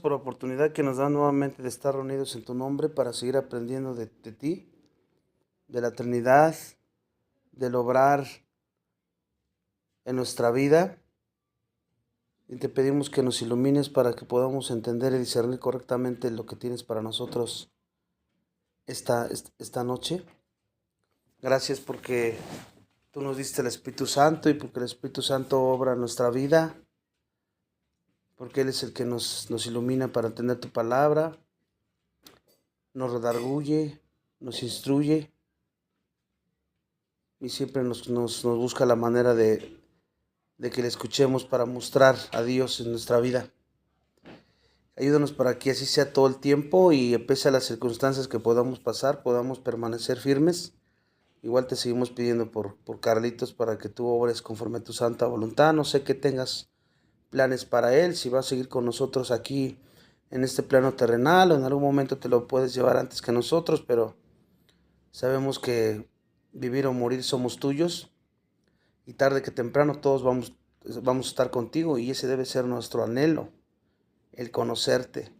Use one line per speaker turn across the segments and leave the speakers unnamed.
Por la oportunidad que nos da nuevamente de estar reunidos en tu nombre para seguir aprendiendo de ti, de la Trinidad, del obrar en nuestra vida. Y te pedimos que nos ilumines para que podamos entender y discernir correctamente lo que tienes para nosotros esta noche. Gracias porque tú nos diste el Espíritu Santo y porque el Espíritu Santo obra en nuestra vida, porque Él es el que nos ilumina para entender tu palabra, nos redarguye, nos instruye y siempre nos busca la manera de que le escuchemos para mostrar a Dios en nuestra vida. Ayúdanos para que así sea todo el tiempo y pese a las circunstancias que podamos pasar, podamos permanecer firmes. Igual te seguimos pidiendo por Carlitos para que tú obres conforme a tu santa voluntad. No sé qué tengas planes para él, si va a seguir con nosotros aquí en este plano terrenal o en algún momento te lo puedes llevar antes que nosotros, pero sabemos que vivir o morir somos tuyos y tarde que temprano todos vamos a estar contigo y ese debe ser nuestro anhelo, el conocerte,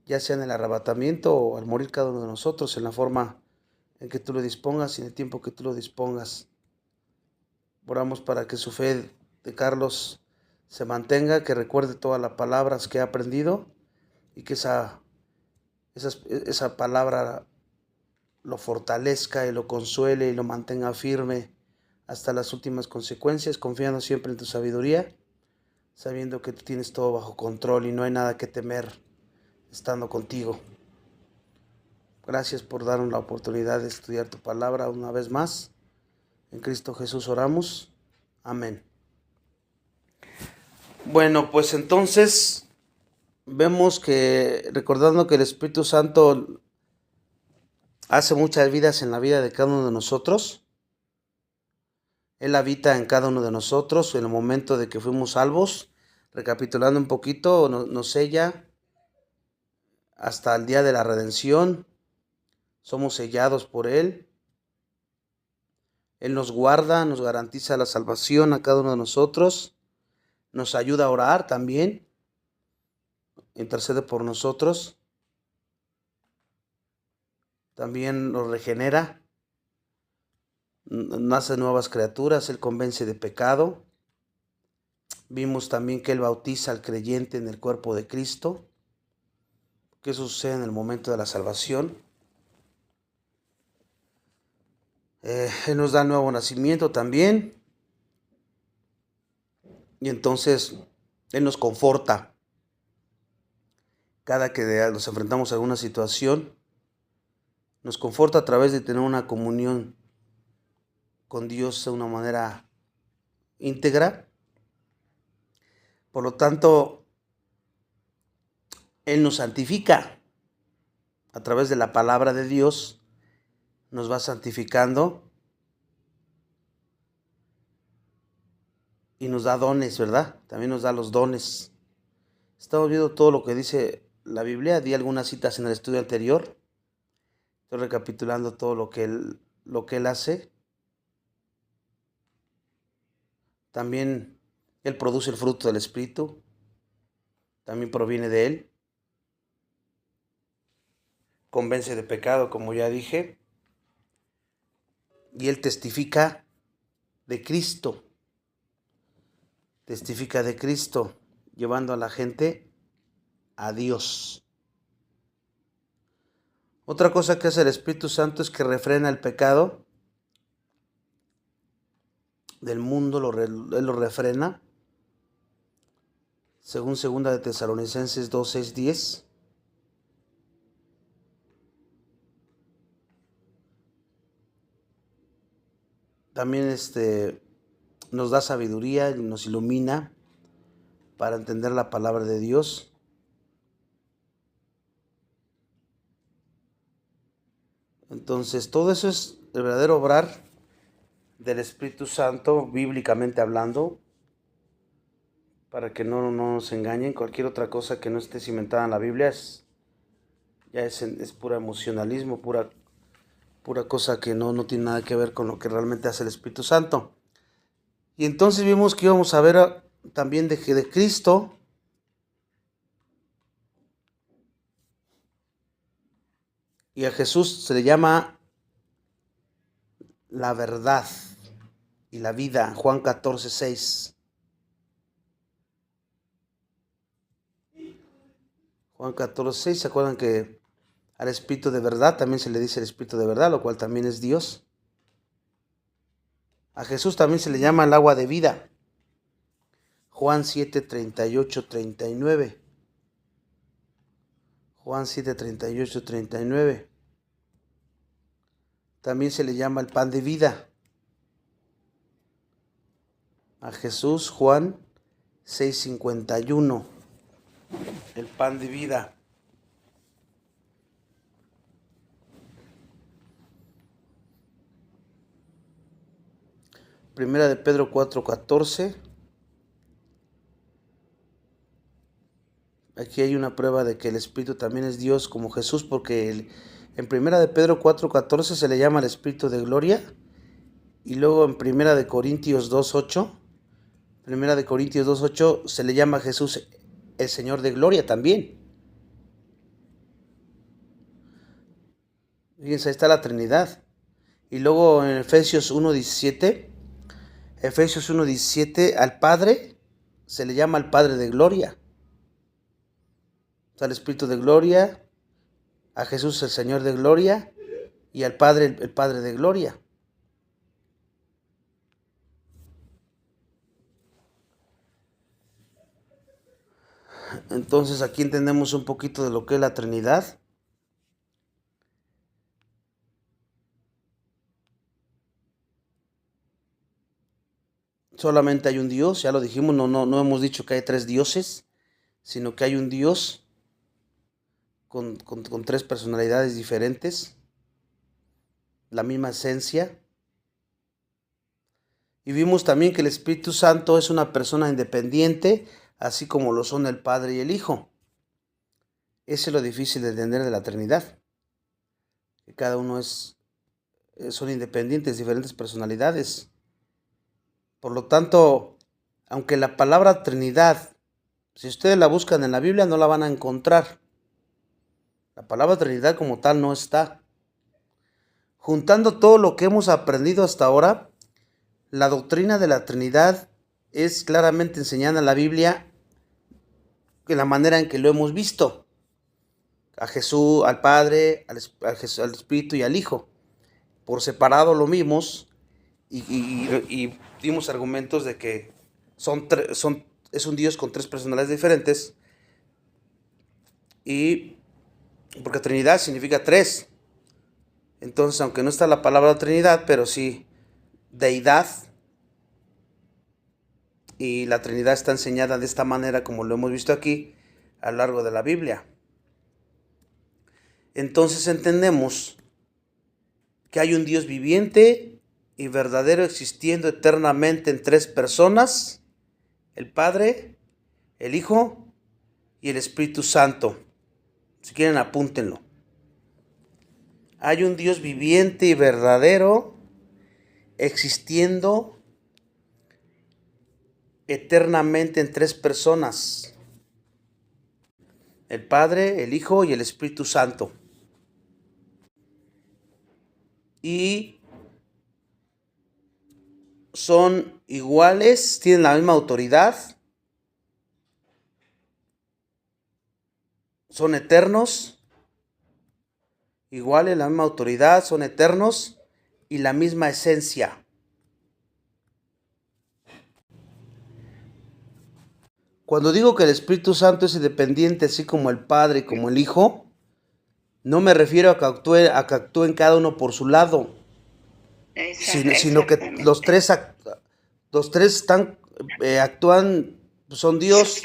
ya sea en el arrebatamiento o al morir cada uno de nosotros, en la forma en que tú lo dispongas y en el tiempo que tú lo dispongas. Oramos para que su fe de Carlos se mantenga, que recuerde todas las palabras que ha aprendido y que esa palabra lo fortalezca y lo consuele y lo mantenga firme hasta las últimas consecuencias, confiando siempre en tu sabiduría, sabiendo que tú tienes todo bajo control y no hay nada que temer estando contigo. Gracias por darnos la oportunidad de estudiar tu palabra una vez más. En Cristo Jesús oramos. Amén. Bueno, pues entonces vemos que, recordando que el Espíritu Santo hace muchas vidas en la vida de cada uno de nosotros, Él habita en cada uno de nosotros en el momento de que fuimos salvos. Recapitulando un poquito, nos sella hasta el día de la redención. Somos sellados por Él. Él nos guarda, nos garantiza la salvación a cada uno de nosotros. Nos ayuda a orar también. Intercede por nosotros. También nos regenera. Nace nuevas criaturas. Él convence de pecado. Vimos también que Él bautiza al creyente en el cuerpo de Cristo, que eso sucede en el momento de la salvación. Él nos da nuevo nacimiento también, y entonces Él nos conforta cada que nos enfrentamos a alguna situación. Nos conforta a través de tener una comunión con Dios de una manera íntegra. Por lo tanto, Él nos santifica a través de la palabra de Dios, nos va santificando y nos da dones, ¿verdad? También nos da los dones. Estamos viendo todo lo que dice la Biblia. Di algunas citas en el estudio anterior. Estoy recapitulando todo lo que Él hace. También Él produce el fruto del Espíritu. También proviene de Él. Convence de pecado, como ya dije. Y Él testifica de Cristo. Testifica de Cristo, llevando a la gente a Dios. Otra cosa que hace el Espíritu Santo es que refrena el pecado del mundo, Él lo refrena. Según 2 de Tesalonicenses 2, 6, 10. También nos da sabiduría y nos ilumina para entender la palabra de Dios. Entonces, todo eso es el verdadero obrar del Espíritu Santo, bíblicamente hablando, para que no nos engañen. Cualquier otra cosa que no esté cimentada en la Biblia es pura emocionalismo, pura cosa que no tiene nada que ver con lo que realmente hace el Espíritu Santo. Y entonces vimos que íbamos a ver también de Cristo, Y a Jesús se le llama la verdad y la vida, Juan 14:6. Juan 14:6, ¿se acuerdan que al Espíritu de verdad también se le dice el Espíritu de verdad, lo cual también es Dios? A Jesús también se le llama el agua de vida. Juan 7:38-39. Juan 7:38-39. También se le llama el pan de vida. A Jesús, Juan 6:51. El pan de vida. Primera de Pedro 4:14. Aquí hay una prueba de que el Espíritu también es Dios como Jesús, porque en Primera de Pedro 4:14 se le llama el Espíritu de gloria, y luego en Primera de Corintios 2:8 se le llama a Jesús el Señor de gloria también. Fíjense, ahí está la Trinidad. Y luego en Efesios 1:17, al Padre se le llama el Padre de gloria. O sea, el Espíritu de gloria, a Jesús el Señor de gloria y al Padre el Padre de gloria. Entonces aquí entendemos un poquito de lo que es la Trinidad. Solamente hay un Dios, ya lo dijimos, no hemos dicho que hay tres dioses, sino que hay un Dios con tres personalidades diferentes, la misma esencia. Y vimos también que el Espíritu Santo es una persona independiente, así como lo son el Padre y el Hijo. Eso es lo difícil de entender de la Trinidad, que cada uno son independientes, diferentes personalidades. Por lo tanto, aunque la palabra Trinidad, si ustedes la buscan en la Biblia, no la van a encontrar. La palabra Trinidad como tal no está. Juntando todo lo que hemos aprendido hasta ahora, la doctrina de la Trinidad es claramente enseñada en la Biblia de la manera en que lo hemos visto. A Jesús, al Padre, al Espíritu y al Hijo. Por separado lo vimos y dimos argumentos de que es un Dios con tres personalidades diferentes, y porque Trinidad significa tres. Entonces, aunque no está la palabra Trinidad, pero sí deidad, y la Trinidad está enseñada de esta manera como lo hemos visto aquí a lo largo de la Biblia. Entonces entendemos que hay un Dios viviente y verdadero existiendo eternamente en tres personas: el Padre, el Hijo y el Espíritu Santo. Si quieren, apúntenlo. Hay un Dios viviente y verdadero existiendo eternamente en tres personas: el Padre, el Hijo y el Espíritu Santo. Y son iguales, tienen la misma autoridad, son eternos, iguales, la misma autoridad, son eternos y la misma esencia. Cuando digo que el Espíritu Santo es independiente, así como el Padre y como el Hijo, no me refiero a que actúen cada uno por su lado, sino que los tres actúan, son Dios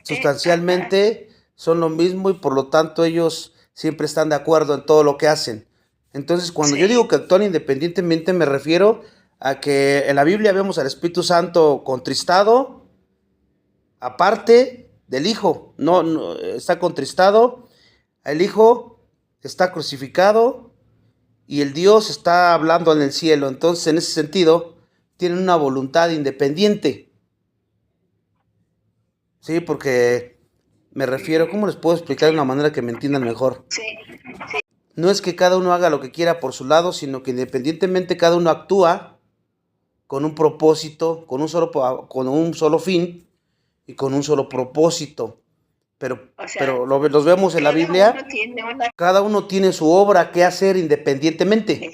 sustancialmente, son lo mismo, y por lo tanto ellos siempre están de acuerdo en todo lo que hacen. Entonces, cuando yo digo que actúan independientemente, me refiero a que en la Biblia vemos al Espíritu Santo contristado, aparte del Hijo. No está contristado, el Hijo está crucificado y el Dios está hablando en el cielo. Entonces, en ese sentido, tienen una voluntad independiente. Sí, porque me refiero, ¿cómo les puedo explicar de una manera que me entiendan mejor? no es que cada uno haga lo que quiera por su lado, sino que independientemente cada uno actúa con un propósito, con un solo fin y con un solo propósito. Pero los vemos en la Biblia, cada uno tiene su obra que hacer independientemente.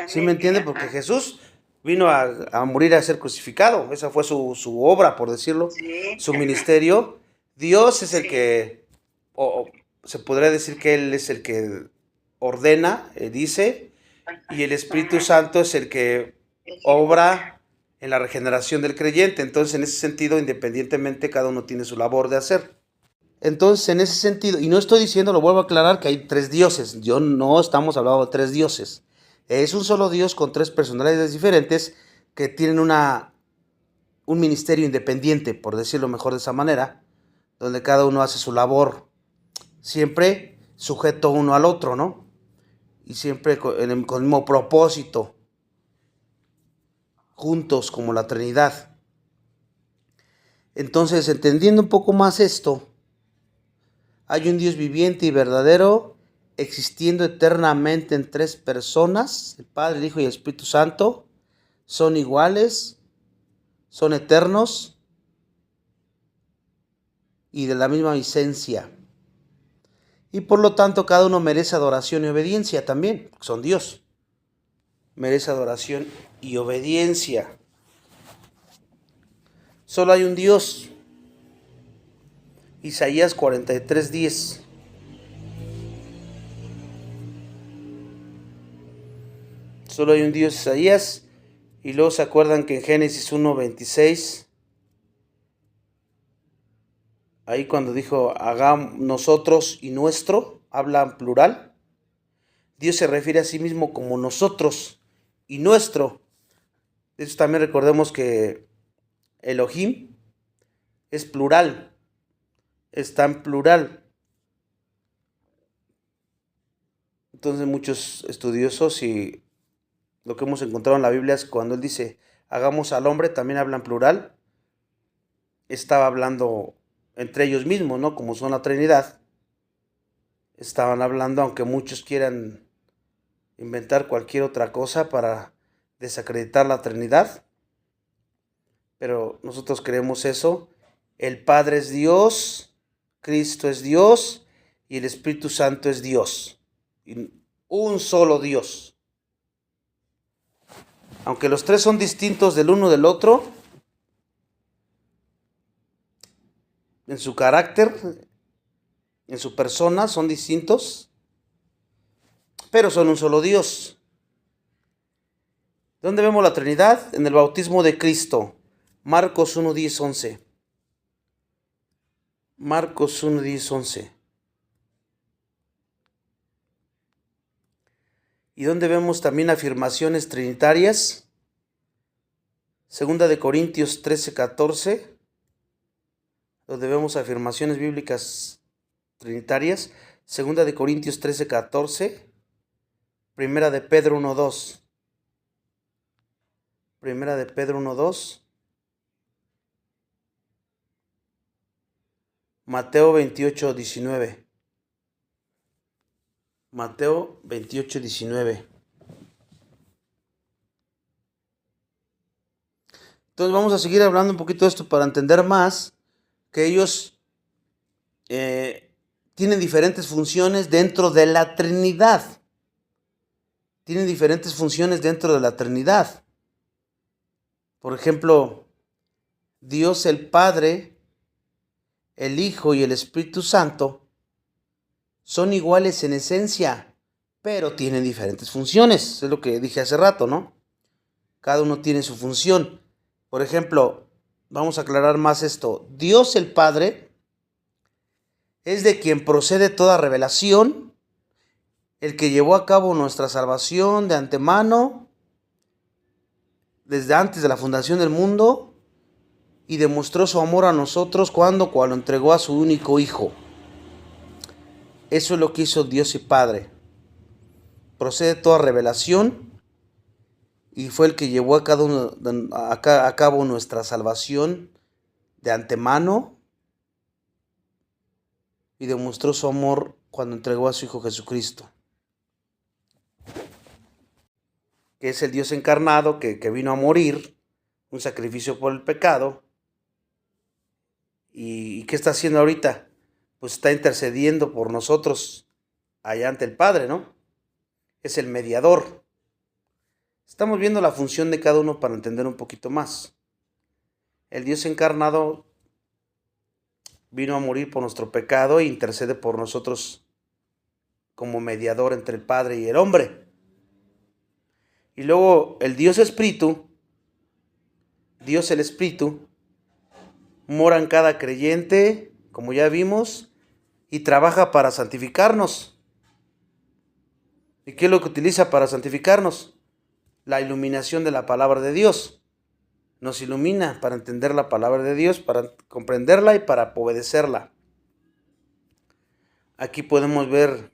¿Sí me entiende? Porque Jesús vino a morir a ser crucificado. Esa fue su obra, por decirlo, su ministerio. Dios es el que, o se podría decir que Él es el que ordena, dice, y el Espíritu Santo es el que obra en la regeneración del creyente. Entonces, en ese sentido, independientemente, cada uno tiene su labor de hacer. Entonces, en ese sentido, y no estoy diciendo, lo vuelvo a aclarar, que hay tres dioses. Yo no estamos hablando de tres dioses. Es un solo Dios con tres personalidades diferentes que tienen un ministerio independiente, por decirlo mejor de esa manera, donde cada uno hace su labor, siempre sujeto uno al otro, ¿no? Y siempre con el mismo propósito, juntos como la Trinidad. Entonces, entendiendo un poco más esto, hay un Dios viviente y verdadero, existiendo eternamente en tres personas, el Padre, el Hijo y el Espíritu Santo. Son iguales, son eternos y de la misma esencia. Y por lo tanto cada uno merece adoración y obediencia también, porque son Dios. Merece adoración y obediencia. Solo hay un Dios. Isaías 43:10. Solo hay un Dios, Isaías. Y luego se acuerdan que en Génesis 1:26, ahí cuando dijo hagamos nosotros y nuestro, habla en plural. Dios se refiere a sí mismo como nosotros y nuestro. De hecho, también recordemos que Elohim es plural, está en plural. Entonces muchos estudiosos y lo que hemos encontrado en la Biblia es cuando él dice hagamos al hombre, también habla en plural. Estaba hablando entre ellos mismos, ¿no? Como son la Trinidad. Estaban hablando, aunque muchos quieran inventar cualquier otra cosa para desacreditar la Trinidad. Pero nosotros creemos eso. El Padre es Dios, Cristo es Dios y el Espíritu Santo es Dios. Un solo Dios. Aunque los tres son distintos del uno del otro, en su carácter, en su persona son distintos, pero son un solo Dios. ¿Dónde vemos la Trinidad? En el bautismo de Cristo. Marcos 1, 10, 11. Marcos 1, 10, 11. ¿Y dónde vemos también afirmaciones trinitarias? Segunda de Corintios 13, 14. Donde vemos afirmaciones bíblicas trinitarias. Segunda de Corintios 13, 14. Primera de Pedro 1, 2. Primera de Pedro 1, 2. Mateo 28, 19. Mateo 28, 19. Entonces vamos a seguir hablando un poquito de esto para entender más que ellos tienen diferentes funciones dentro de la Trinidad. Tienen diferentes funciones dentro de la Trinidad. Por ejemplo, Dios el Padre, el Hijo y el Espíritu Santo son iguales en esencia, pero tienen diferentes funciones. Es lo que dije hace rato, ¿no? Cada uno tiene su función. Por ejemplo, vamos a aclarar más esto. Dios el Padre es de quien procede toda revelación, el que llevó a cabo nuestra salvación de antemano, desde antes de la fundación del mundo, y demostró su amor a nosotros cuando entregó a su único Hijo. Eso es lo que hizo Dios y Padre. Procede toda revelación y fue el que llevó a cabo nuestra salvación de antemano y demostró su amor cuando entregó a su Hijo Jesucristo. que es el Dios encarnado, que vino a morir, un sacrificio por el pecado. ¿Y qué está haciendo ahorita? Pues está intercediendo por nosotros allá ante el Padre, ¿no? Es el mediador. Estamos viendo la función de cada uno para entender un poquito más. El Dios encarnado vino a morir por nuestro pecado e intercede por nosotros como mediador entre el Padre y el hombre. Y luego el Dios Espíritu, Dios el Espíritu, mora en cada creyente, como ya vimos, y trabaja para santificarnos. ¿Y qué es lo que utiliza para santificarnos? La iluminación de la palabra de Dios. Nos ilumina para entender la palabra de Dios, para comprenderla y para obedecerla. Aquí podemos ver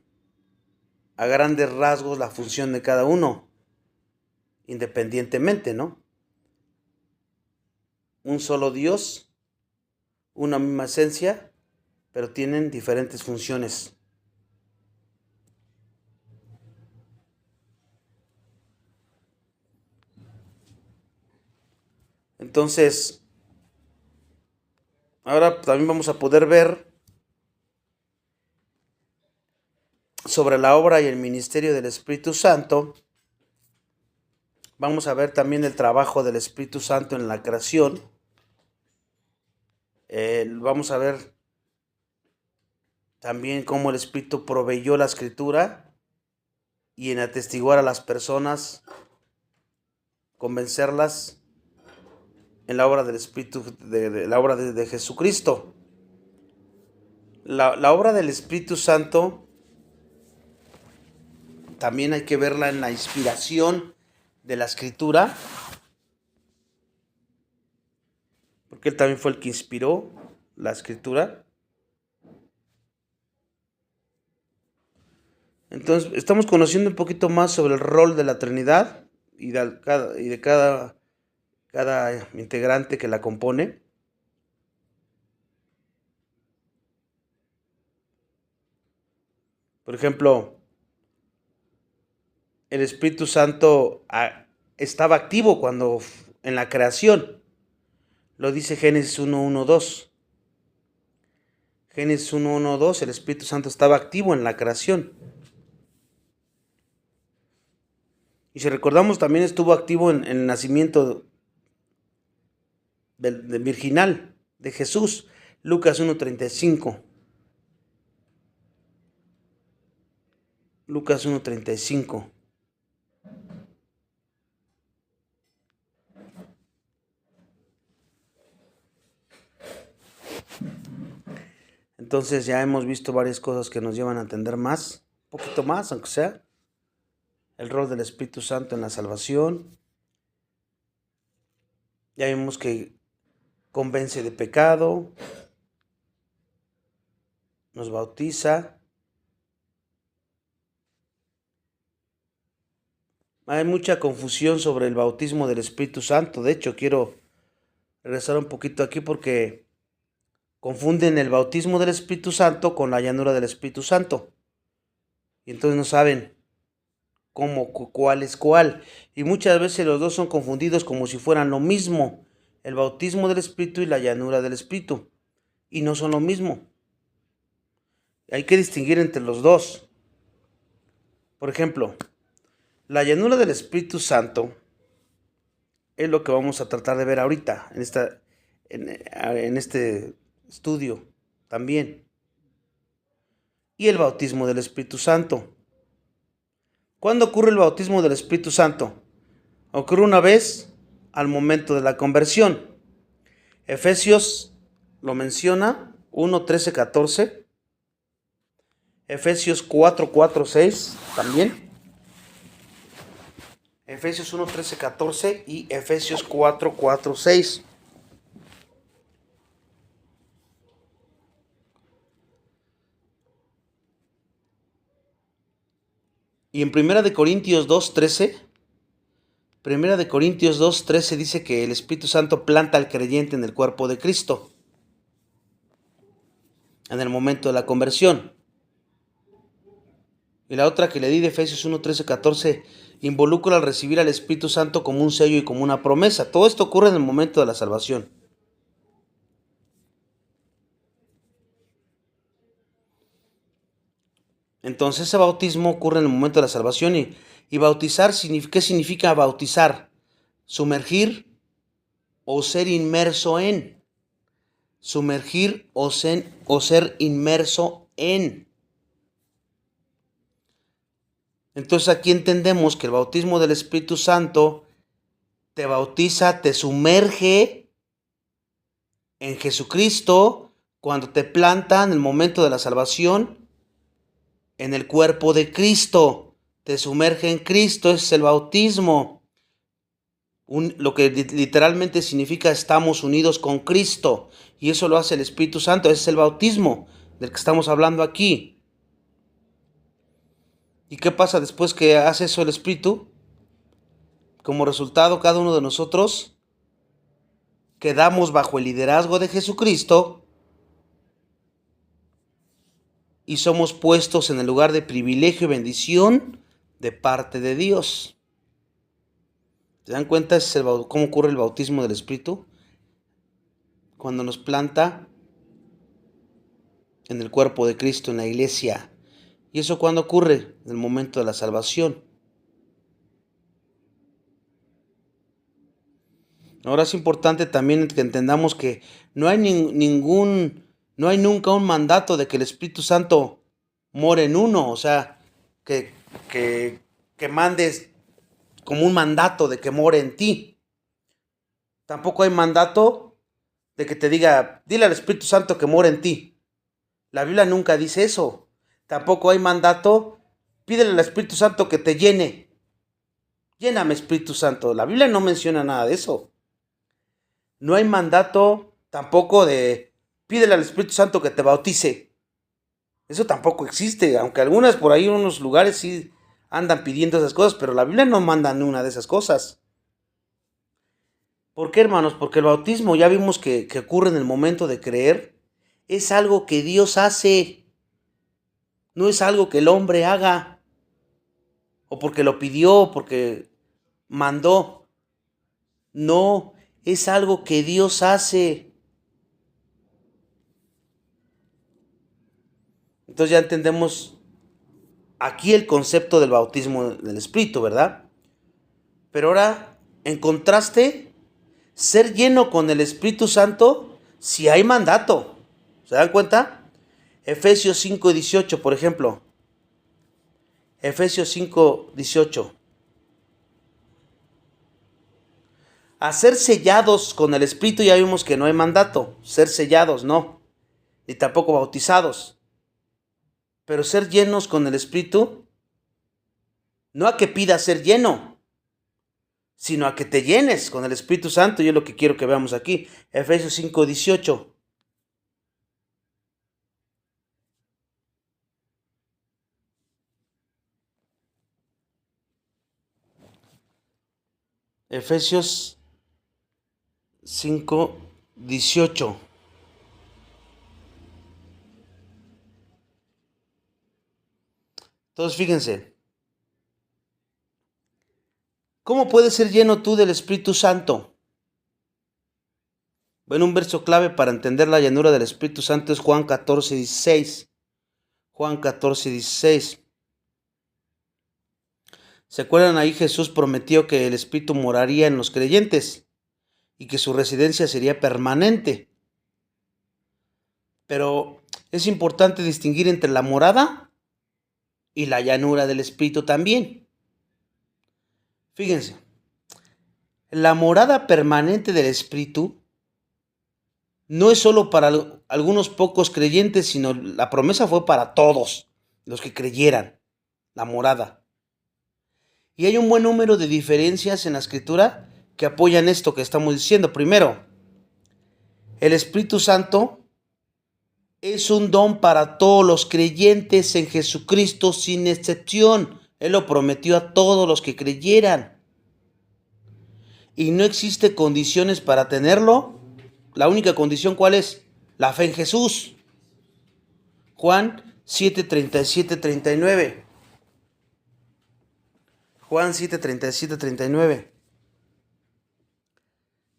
a grandes rasgos la función de cada uno, independientemente, ¿no? Un solo Dios, una misma esencia, pero tienen diferentes funciones. Entonces, ahora también vamos a poder ver sobre la obra y el ministerio del Espíritu Santo. Vamos a ver también el trabajo del Espíritu Santo en la creación. Vamos a ver también cómo el Espíritu proveyó la Escritura y en atestiguar a las personas, convencerlas en la obra del Espíritu, de la obra de Jesucristo. La obra del Espíritu Santo también hay que verla en la inspiración de la Escritura, porque Él también fue el que inspiró la Escritura. Entonces, estamos conociendo un poquito más sobre el rol de la Trinidad y de cada integrante que la compone. Por ejemplo, el Espíritu Santo estaba activo cuando en la creación. Lo dice Génesis 1:1-2. Génesis 1:1-2, el Espíritu Santo estaba activo en la creación. Y si recordamos, también estuvo activo en el nacimiento del virginal de Jesús. Lucas 1:35. Lucas 1:35. Entonces ya hemos visto varias cosas que nos llevan a entender más, un poquito más, aunque sea, el rol del Espíritu Santo en la salvación. Ya vimos que convence de pecado, nos bautiza. Hay mucha confusión sobre el bautismo del Espíritu Santo. De hecho, quiero regresar un poquito aquí porque confunden el bautismo del Espíritu Santo con la llanura del Espíritu Santo. Y entonces no saben cuál es cuál. Y muchas veces los dos son confundidos como si fueran lo mismo. El bautismo del Espíritu y la llanura del Espíritu. Y no son lo mismo. Hay que distinguir entre los dos. Por ejemplo, la llanura del Espíritu Santo es lo que vamos a tratar de ver ahorita, en este estudio también. Y el bautismo del Espíritu Santo. ¿Cuándo ocurre el bautismo del Espíritu Santo? Ocurre una vez al momento de la conversión. Efesios lo menciona, 1:13-14. Efesios 4:4-6 también. Efesios 1:13-14 y Efesios 4:4-6. Y en 1 Corintios 2:13, 1 Corintios 2:13 dice que el Espíritu Santo planta al creyente en el cuerpo de Cristo en el momento de la conversión. Y la otra que le di de Efesios 1:13-14, involucra al recibir al Espíritu Santo como un sello y como una promesa. Todo esto ocurre en el momento de la salvación. Entonces ese bautismo ocurre en el momento de la salvación y bautizar, ¿qué significa bautizar? Sumergir o ser inmerso en. Sumergir o ser inmerso en. Entonces aquí entendemos que el bautismo del Espíritu Santo te bautiza, te sumerge en Jesucristo cuando te planta en el momento de la salvación en el cuerpo de Cristo. Te sumerge en Cristo, ese es el bautismo. Lo que literalmente significa estamos unidos con Cristo. Y eso lo hace el Espíritu Santo. Ese es el bautismo del que estamos hablando aquí. ¿Y qué pasa después que hace eso el Espíritu? Como resultado, cada uno de nosotros quedamos bajo el liderazgo de Jesucristo y somos puestos en el lugar de privilegio y bendición de parte de Dios. ¿Se dan cuenta cómo ocurre el bautismo del Espíritu? Cuando nos planta en el cuerpo de Cristo, en la iglesia. ¿Y eso cuándo ocurre? En el momento de la salvación. Ahora es importante también que entendamos que no hay no hay nunca un mandato de que el Espíritu Santo more en uno, o sea, que mandes como un mandato de que more en ti. Tampoco hay mandato de que te diga, dile al Espíritu Santo que more en ti. La Biblia nunca dice eso. Tampoco hay mandato, pídele al Espíritu Santo que te llene. Lléname, Espíritu Santo. La Biblia no menciona nada de eso. No hay mandato tampoco de pídele al Espíritu Santo que te bautice. Eso tampoco existe, aunque algunas por ahí en unos lugares sí andan pidiendo esas cosas, pero la Biblia no manda ni una de esas cosas. ¿Por qué, hermanos? Porque el bautismo, ya vimos que ocurre en el momento de creer, es algo que Dios hace. No es algo que el hombre haga, o porque lo pidió, o porque mandó. No, es algo que Dios hace. Entonces ya entendemos aquí el concepto del bautismo del Espíritu, ¿verdad? Pero ahora, en contraste, ser lleno con el Espíritu Santo, si hay mandato. ¿Se dan cuenta? Efesios 5:18, por ejemplo. Efesios 5:18. A ser sellados con el Espíritu ya vimos que no hay mandato. Ser sellados, no. Ni tampoco bautizados. Pero ser llenos con el Espíritu, no a que pidas ser lleno, sino a que te llenes con el Espíritu Santo. Y es lo que quiero que veamos aquí. Efesios 5:18. Efesios 5:18. Entonces fíjense, ¿cómo puedes ser lleno tú del Espíritu Santo? Bueno, un verso clave para entender la llenura del Espíritu Santo es Juan 14:16. Juan 14:16. ¿Se acuerdan? Ahí Jesús prometió que el Espíritu moraría en los creyentes y que su residencia sería permanente. Pero es importante distinguir entre la morada y la llanura del Espíritu también. Fíjense, la morada permanente del Espíritu no es solo para algunos pocos creyentes, sino la promesa fue para todos los que creyeran, la morada. Y hay un buen número de diferencias en la Escritura que apoyan esto que estamos diciendo. Primero, el Espíritu Santo es un don para todos los creyentes en Jesucristo sin excepción. Él lo prometió a todos los que creyeran. Y no existe condiciones para tenerlo. La única condición, ¿cuál es? La fe en Jesús. Juan 7:37-39. Juan 7, 37, 39.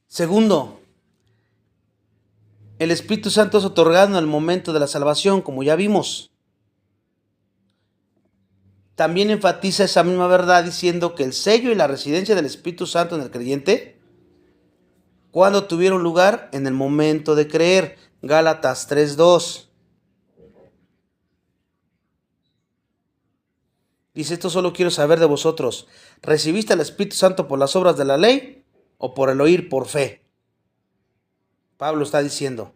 Segundo, el Espíritu Santo es otorgado en el momento de la salvación, como ya vimos. También enfatiza esa misma verdad diciendo que el sello y la residencia del Espíritu Santo en el creyente, cuando tuvieron lugar en el momento de creer. Gálatas 3:2. Dice, esto solo quiero saber de vosotros. ¿Recibiste al Espíritu Santo por las obras de la ley o por el oír por fe? Pablo está diciendo.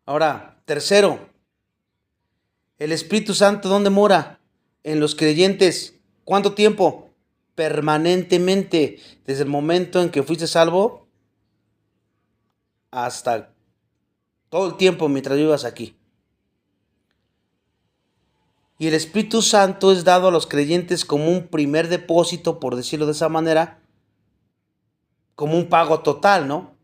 Ahora, tercero, el Espíritu Santo, ¿dónde mora? En los creyentes. ¿Cuánto tiempo? Permanentemente. Desde el momento en que fuiste salvo hasta todo el tiempo mientras vivas aquí. Y el Espíritu Santo es dado a los creyentes como un primer depósito, por decirlo de esa manera, como un pago total, ¿no?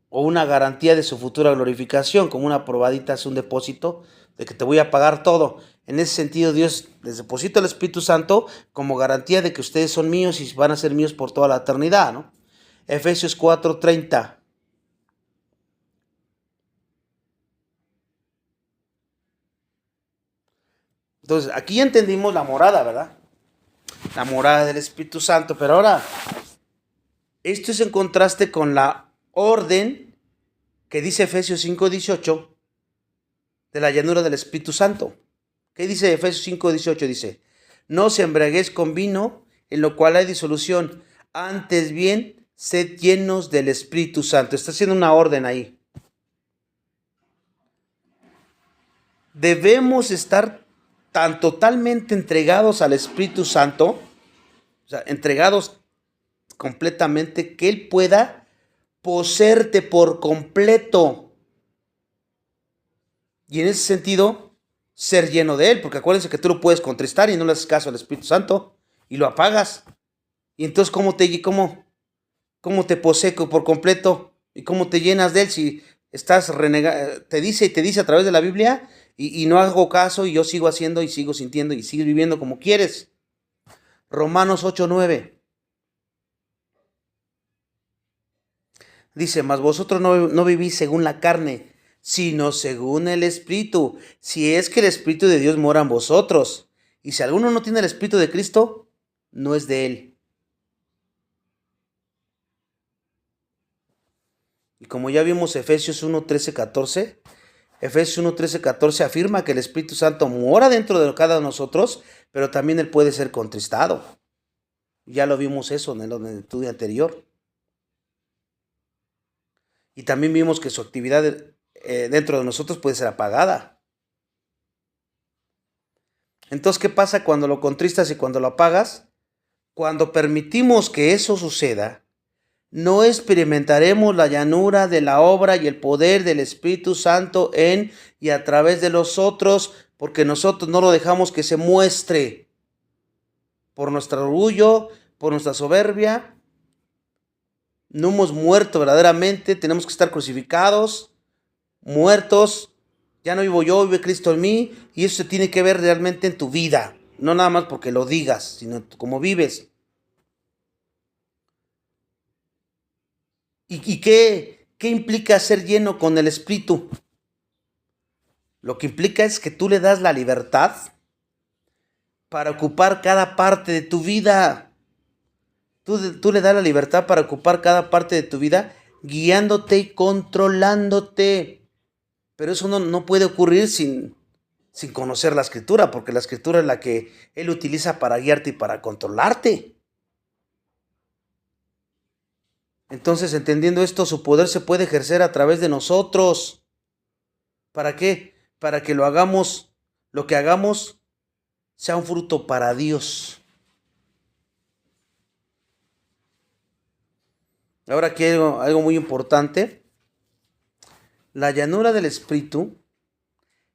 O una garantía de su futura glorificación, como una probadita, es un depósito de que te voy a pagar todo. En ese sentido, Dios les deposita el Espíritu Santo como garantía de que ustedes son míos y van a ser míos por toda la eternidad, ¿no? Efesios 4:30. Entonces, aquí ya entendimos la morada, ¿verdad? La morada del Espíritu Santo, pero ahora, esto es en contraste con la orden que dice Efesios 5:18 de la llanura del Espíritu Santo. ¿Qué dice Efesios 5:18? Dice, no os embriaguéis con vino, en lo cual hay disolución, antes bien, sed llenos del Espíritu Santo. Está haciendo una orden ahí. Debemos estar tan totalmente entregados al Espíritu Santo, o sea, entregados completamente, que Él pueda poseerte por completo. Y en ese sentido, ser lleno de Él, porque acuérdense que tú lo puedes contristar y no le haces caso al Espíritu Santo y lo apagas. Y entonces, ¿cómo te posee por completo? ¿Y cómo te llenas de Él si estás renegando? Te dice a través de la Biblia y no hago caso y yo sigo haciendo y sigo sintiendo y sigues viviendo como quieres. Romanos 8:9. Dice, mas vosotros no vivís según la carne, sino según el Espíritu, si es que el Espíritu de Dios mora en vosotros. Y si alguno no tiene el Espíritu de Cristo, no es de Él. Y como ya vimos Efesios 1:13-14, Efesios 1:13-14 afirma que el Espíritu Santo mora dentro de cada uno de nosotros, pero también Él puede ser contristado. Ya lo vimos eso en el estudio anterior. Y también vimos que su actividad dentro de nosotros puede ser apagada. Entonces, ¿qué pasa cuando lo contristas y cuando lo apagas? Cuando permitimos que eso suceda, no experimentaremos la llanura de la obra y el poder del Espíritu Santo en y a través de nosotros, porque nosotros no lo dejamos que se muestre por nuestro orgullo, por nuestra soberbia. No hemos muerto verdaderamente, tenemos que estar crucificados, muertos. Ya no vivo yo, vive Cristo en mí, y eso se tiene que ver realmente en tu vida, no nada más porque lo digas, sino cómo vives. ¿Y qué implica ser lleno con el Espíritu? Lo que implica es que tú le das la libertad para ocupar cada parte de tu vida. Tú le das la libertad para ocupar cada parte de tu vida, guiándote y controlándote. Pero eso no puede ocurrir sin conocer la Escritura, porque la Escritura es la que Él utiliza para guiarte y para controlarte. Entonces, entendiendo esto, su poder se puede ejercer a través de nosotros. ¿Para qué? Para que lo que hagamos sea un fruto para Dios. Ahora aquí hay algo muy importante. La llanura del Espíritu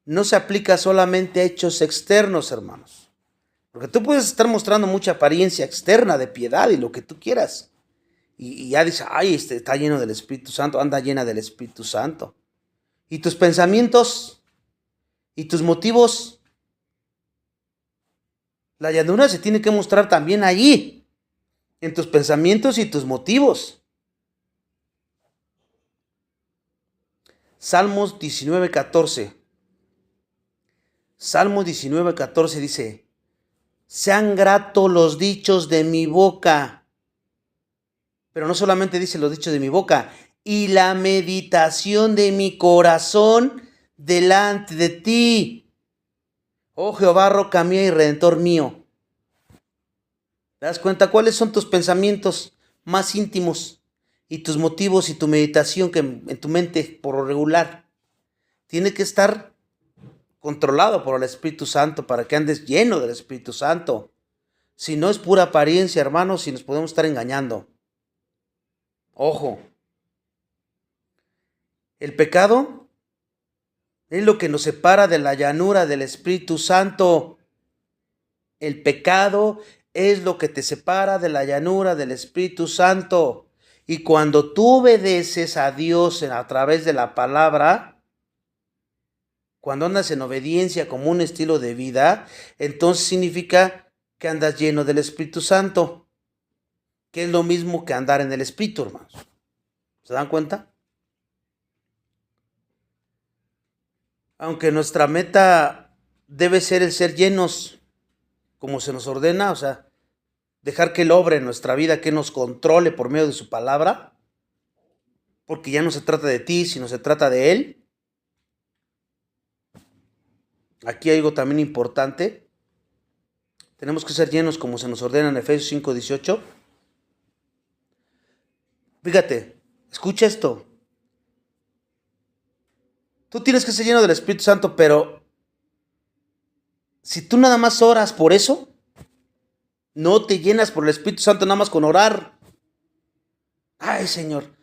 no se aplica solamente a hechos externos, hermanos. Porque tú puedes estar mostrando mucha apariencia externa de piedad y lo que tú quieras. Y ya dices, ay, está lleno del Espíritu Santo, anda llena del Espíritu Santo. Y tus pensamientos y tus motivos La llanura se tiene que mostrar también allí, en tus pensamientos y tus motivos. Salmos 19:14. Salmos 19:14 dice: sean gratos los dichos de mi boca. Pero no solamente dice los dichos de mi boca, y la meditación de mi corazón delante de ti, oh Jehová, roca mía y redentor mío. ¿Te das cuenta cuáles son tus pensamientos más íntimos y tus motivos y tu meditación que en tu mente por lo regular? Tiene que estar controlado por el Espíritu Santo para que andes lleno del Espíritu Santo. Si no, es pura apariencia, hermanos, y nos podemos estar engañando. Ojo, el pecado es lo que nos separa de la llanura del Espíritu Santo. El pecado es lo que te separa de la llanura del Espíritu Santo. Y cuando tú obedeces a Dios a través de la palabra, cuando andas en obediencia como un estilo de vida, entonces significa que andas lleno del Espíritu Santo, que es lo mismo que andar en el Espíritu, hermanos. ¿Se dan cuenta? Aunque nuestra meta debe ser el ser llenos como se nos ordena, o sea, dejar que Él obre en nuestra vida, que nos controle por medio de su palabra, porque ya no se trata de ti, sino se trata de Él. Aquí hay algo también importante. Tenemos que ser llenos como se nos ordena en Efesios 5:18. Fíjate, escucha esto. Tú tienes que ser lleno del Espíritu Santo, pero si tú nada más oras por eso, no te llenas por el Espíritu Santo nada más con orar. Ay, Señor,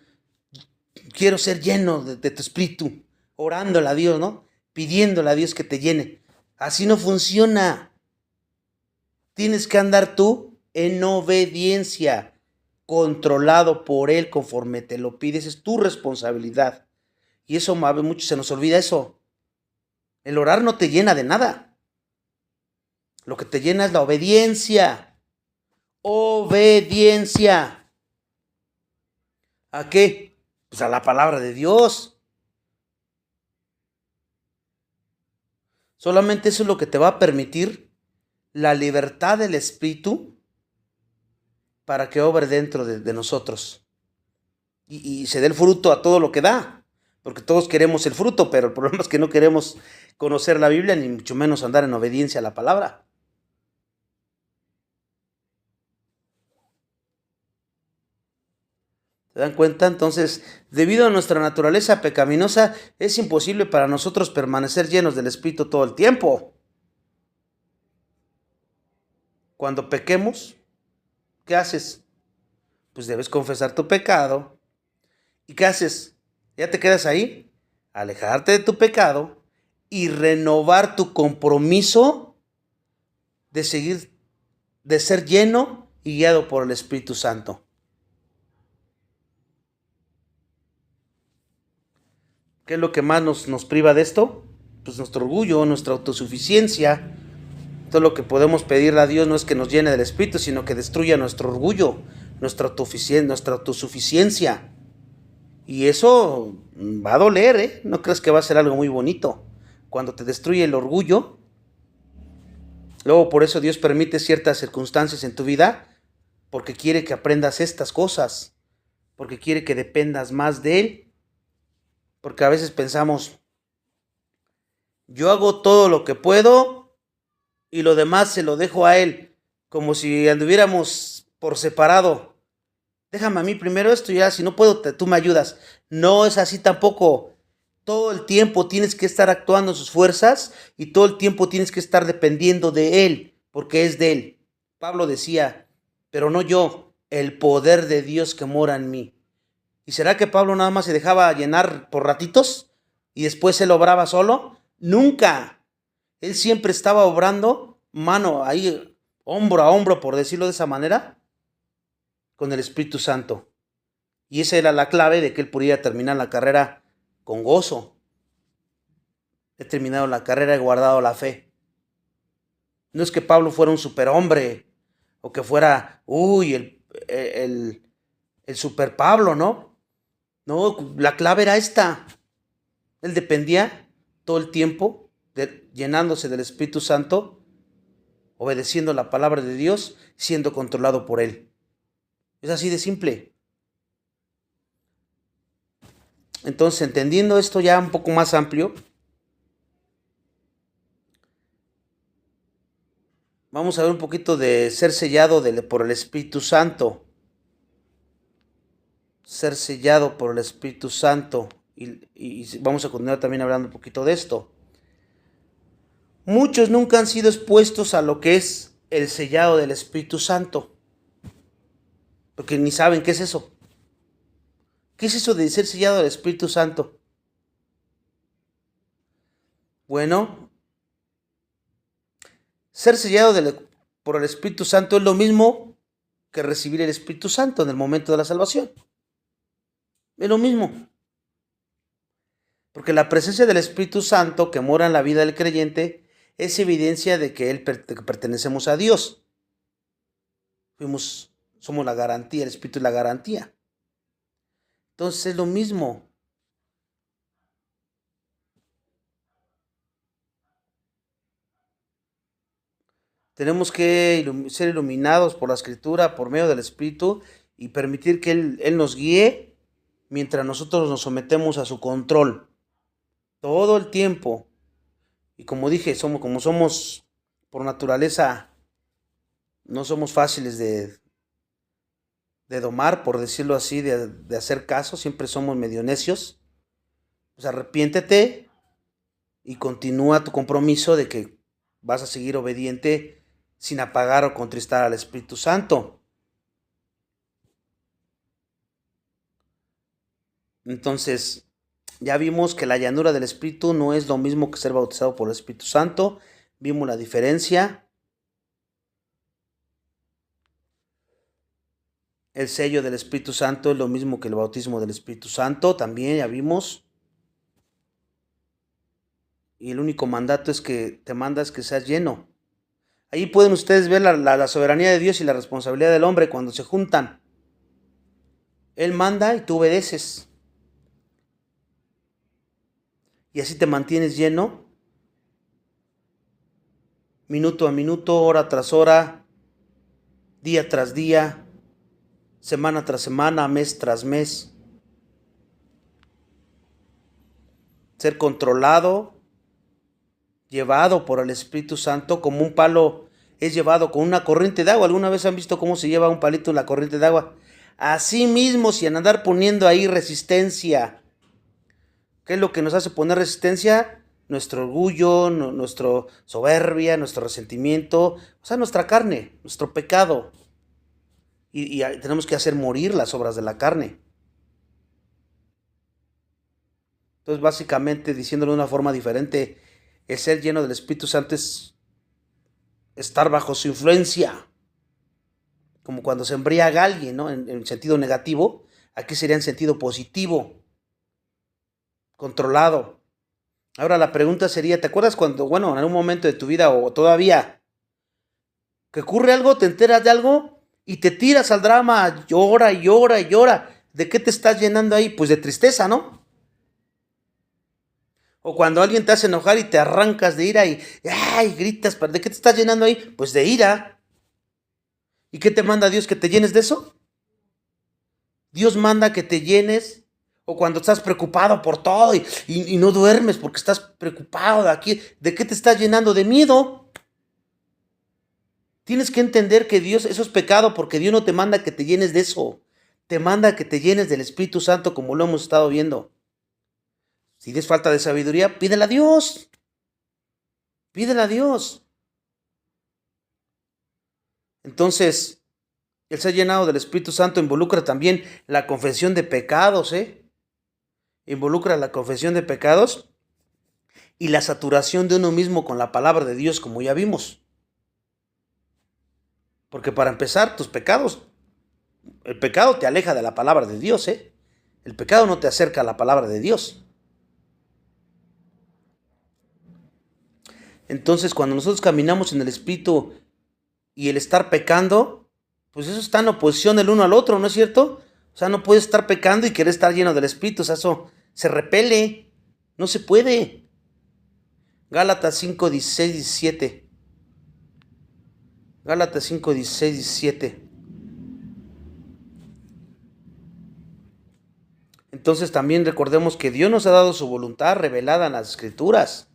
quiero ser lleno de tu Espíritu, orándole a Dios, ¿no? Pidiéndole a Dios que te llene. Así no funciona. Tienes que andar tú en obediencia, controlado por Él conforme te lo pides. Es tu responsabilidad. Y eso a muchos se nos olvida eso. El orar no te llena de nada. Lo que te llena es la obediencia. Obediencia. ¿A qué? Pues a la palabra de Dios. Solamente eso es lo que te va a permitir la libertad del Espíritu para que obre dentro de nosotros. Y se dé el fruto a todo lo que da. Porque todos queremos el fruto, pero el problema es que no queremos conocer la Biblia, ni mucho menos andar en obediencia a la palabra. ¿Se dan cuenta? Entonces, debido a nuestra naturaleza pecaminosa, es imposible para nosotros permanecer llenos del Espíritu todo el tiempo. Cuando pequemos, ¿qué haces? Pues debes confesar tu pecado. ¿Y qué haces? ¿Ya te quedas ahí? Alejarte de tu pecado y renovar tu compromiso de seguir, de ser lleno y guiado por el Espíritu Santo. ¿Qué es lo que más nos priva de esto? Pues nuestro orgullo, nuestra autosuficiencia. Todo lo que podemos pedirle a Dios no es que nos llene del Espíritu, sino que destruya nuestro orgullo, nuestra autosuficiencia. Y eso va a doler, ¿eh? No crees que va a ser algo muy bonito. Cuando te destruye el orgullo, luego por eso Dios permite ciertas circunstancias en tu vida, porque quiere que aprendas estas cosas, porque quiere que dependas más de Él. Porque a veces pensamos, yo hago todo lo que puedo y lo demás se lo dejo a Él, como si anduviéramos por separado. Déjame a mí primero esto y ya, si no puedo, tú me ayudas. No es así tampoco. Todo el tiempo tienes que estar actuando en sus fuerzas y todo el tiempo tienes que estar dependiendo de Él, porque es de Él. Pablo decía, pero no yo, el poder de Dios que mora en mí. ¿Y será que Pablo nada más se dejaba llenar por ratitos y después él obraba solo? Nunca. Él siempre estaba obrando mano ahí, hombro a hombro, por decirlo de esa manera, con el Espíritu Santo. Y esa era la clave de que él pudiera terminar la carrera con gozo. He terminado la carrera, he guardado la fe. No es que Pablo fuera un superhombre o que fuera, el super Pablo, ¿no? No, la clave era esta. Él dependía todo el tiempo, llenándose del Espíritu Santo, obedeciendo la palabra de Dios, siendo controlado por Él. Es así de simple. Entonces, entendiendo esto ya un poco más amplio, vamos a ver un poquito de ser sellado por el Espíritu Santo. Ser sellado por el Espíritu Santo. Y vamos a continuar también hablando un poquito de esto. Muchos nunca han sido expuestos a lo que es el sellado del Espíritu Santo, porque ni saben qué es eso. ¿Qué es eso de ser sellado del Espíritu Santo? Bueno, ser sellado por el Espíritu Santo es lo mismo que recibir el Espíritu Santo en el momento de la salvación. Es lo mismo. Porque la presencia del Espíritu Santo que mora en la vida del creyente es evidencia de que pertenecemos a Dios. Somos la garantía, el Espíritu es la garantía. Entonces es lo mismo. Tenemos que ser iluminados por la Escritura, por medio del Espíritu, y permitir que Él nos guíe mientras nosotros nos sometemos a su control todo el tiempo. Y como dije, como somos por naturaleza, no somos fáciles de domar, por decirlo así, de hacer caso, siempre somos medio necios. Pues arrepiéntete y continúa tu compromiso de que vas a seguir obediente sin apagar o contristar al Espíritu Santo. Entonces, ya vimos que la llanura del Espíritu no es lo mismo que ser bautizado por el Espíritu Santo. Vimos la diferencia. El sello del Espíritu Santo es lo mismo que el bautismo del Espíritu Santo. También ya vimos. Y el único mandato es que te mandas que seas lleno. Ahí pueden ustedes ver la soberanía de Dios y la responsabilidad del hombre cuando se juntan. Él manda y tú obedeces. Y así te mantienes lleno, minuto a minuto, hora tras hora, día tras día, semana tras semana, mes tras mes. Ser controlado, llevado por el Espíritu Santo, como un palo es llevado con una corriente de agua. ¿Alguna vez han visto cómo se lleva un palito en la corriente de agua? Así mismo, sin andar poniendo ahí resistencia. ¿Qué es lo que nos hace poner resistencia? Nuestro orgullo, nuestra soberbia, nuestro resentimiento, o sea, nuestra carne, nuestro pecado. Y tenemos que hacer morir las obras de la carne. Entonces, básicamente, diciéndolo de una forma diferente, el ser lleno del Espíritu Santo es estar bajo su influencia. Como cuando se embriaga alguien, ¿no? En sentido negativo, aquí sería en sentido positivo. Controlado. Ahora la pregunta sería, ¿te acuerdas cuando, en algún momento de tu vida o todavía, que ocurre algo, te enteras de algo y te tiras al drama, llora y llora y llora? ¿De qué te estás llenando ahí? Pues de tristeza, ¿no? O cuando alguien te hace enojar y te arrancas de ira y gritas, ¿de qué te estás llenando ahí? Pues de ira. ¿Y qué te manda Dios? ¿Que te llenes de eso? Dios manda que te llenes. O cuando estás preocupado por todo y no duermes porque estás preocupado ¿de qué te estás llenando? De miedo. Tienes que entender que Dios, eso es pecado porque Dios no te manda que te llenes de eso. Te manda que te llenes del Espíritu Santo como lo hemos estado viendo. Si tienes falta de sabiduría, pídela a Dios. Pídela a Dios. Entonces, el ser llenado del Espíritu Santo involucra también la confesión de pecados, Involucra la confesión de pecados y la saturación de uno mismo con la palabra de Dios, como ya vimos. Porque para empezar, tus pecados, el pecado te aleja de la palabra de Dios, El pecado no te acerca a la palabra de Dios. Entonces, cuando nosotros caminamos en el Espíritu y el estar pecando, pues eso está en oposición el uno al otro, ¿no es cierto? O sea, no puedes estar pecando y querer estar lleno del Espíritu, o sea, eso se repele, no se puede. Gálatas 5, 16, 17. Gálatas 5, 16, 17. Entonces también recordemos que Dios nos ha dado su voluntad revelada en las Escrituras.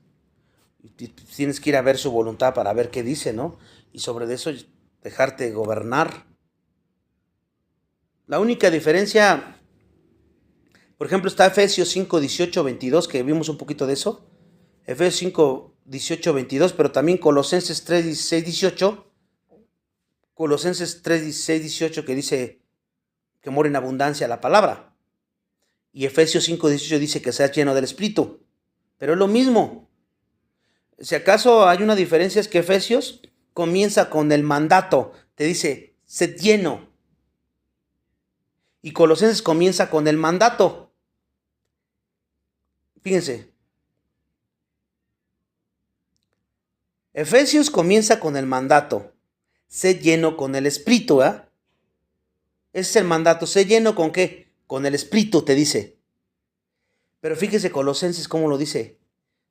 Tienes que ir a ver su voluntad para ver qué dice, ¿no? Y sobre eso dejarte gobernar. La única diferencia, por ejemplo, está Efesios 5, 18, 22, que vimos un poquito de eso. Efesios 5, 18, 22, pero también Colosenses 3, 16, 18. Colosenses 3, 16, 18, que dice que mora en abundancia la palabra. Y Efesios 5, 18 dice que seas lleno del Espíritu. Pero es lo mismo. Si acaso hay una diferencia, es que Efesios comienza con el mandato. Te dice, sed lleno. Y Colosenses comienza con el mandato. Fíjense. Efesios comienza con el mandato. Sed lleno con el Espíritu, ¿eh? Ese es el mandato. Sed lleno con ¿qué? Con el Espíritu, te dice. Pero fíjese Colosenses cómo lo dice.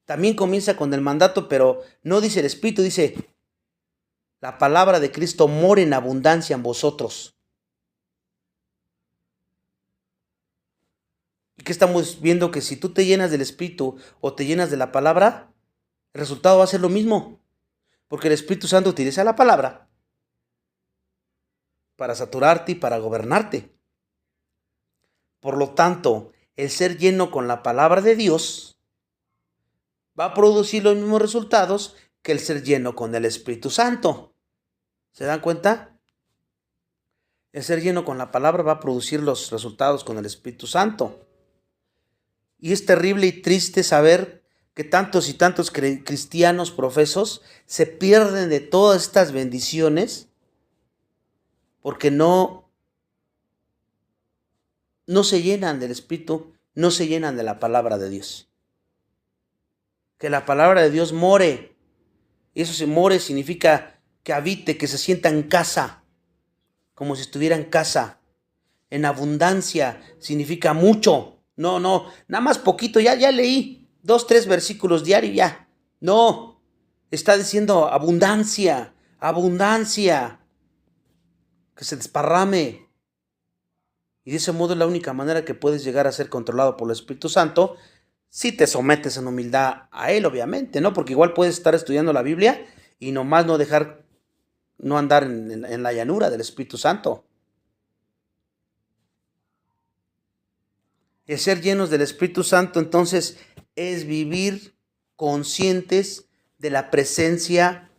También comienza con el mandato, pero no dice el Espíritu, dice la palabra de Cristo mora en abundancia en vosotros. ¿Y qué estamos viendo? Que si tú te llenas del Espíritu o te llenas de la palabra, el resultado va a ser lo mismo. Porque el Espíritu Santo utiliza la palabra para saturarte y para gobernarte. Por lo tanto, el ser lleno con la palabra de Dios va a producir los mismos resultados que el ser lleno con el Espíritu Santo. ¿Se dan cuenta? El ser lleno con la palabra va a producir los resultados con el Espíritu Santo. Y es terrible y triste saber que tantos y tantos cristianos profesos se pierden de todas estas bendiciones porque no se llenan del Espíritu, no se llenan de la palabra de Dios. Que la palabra de Dios more. Y eso se more significa que habite, que se sienta en casa, como si estuviera en casa. En abundancia significa mucho. No, nada más poquito, ya leí 2, 3 versículos diarios ya. No, está diciendo abundancia, abundancia, que se desparrame. Y de ese modo es la única manera que puedes llegar a ser controlado por el Espíritu Santo, si te sometes en humildad a Él, obviamente, ¿no? Porque igual puedes estar estudiando la Biblia y nomás no andar en la llanura del Espíritu Santo. El ser llenos del Espíritu Santo, entonces, es vivir conscientes de la presencia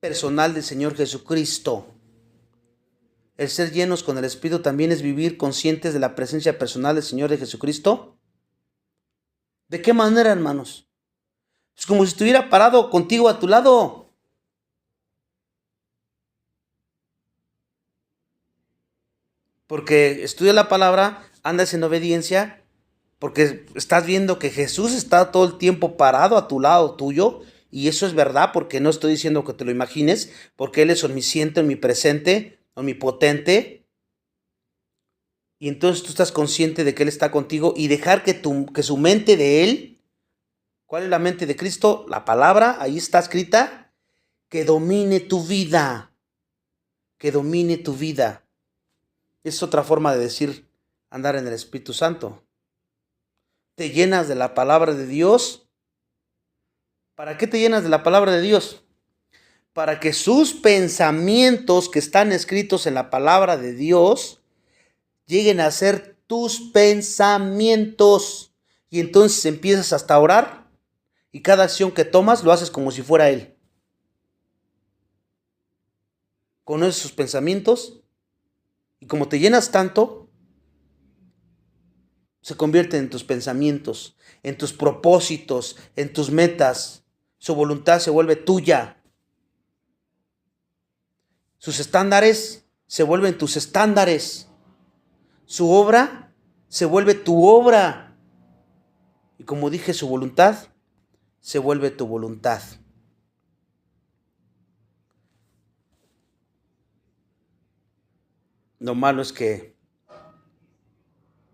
personal del Señor Jesucristo. El ser llenos con el Espíritu también es vivir conscientes de la presencia personal del Señor de Jesucristo. ¿De qué manera, hermanos? Es como si estuviera parado contigo a tu lado. Porque estudia la palabra, andas en obediencia, porque estás viendo que Jesús está todo el tiempo parado a tu lado tuyo, y eso es verdad, porque no estoy diciendo que te lo imagines, porque Él es omnisciente, omnipresente, omnipotente, y entonces tú estás consciente de que Él está contigo, y dejar que su mente de Él, ¿cuál es la mente de Cristo? La palabra, ahí está escrita, que domine tu vida, que domine tu vida. Es otra forma de decir andar en el Espíritu Santo. Te llenas de la palabra de Dios. ¿Para qué te llenas de la palabra de Dios? Para que sus pensamientos que están escritos en la palabra de Dios lleguen a ser tus pensamientos. Y entonces empiezas hasta a orar y cada acción que tomas lo haces como si fuera Él. Conoces sus pensamientos y como te llenas tanto, se convierten en tus pensamientos, en tus propósitos, en tus metas. Su voluntad se vuelve tuya. Sus estándares se vuelven tus estándares. Su obra se vuelve tu obra. Y como dije, su voluntad se vuelve tu voluntad. Lo malo es que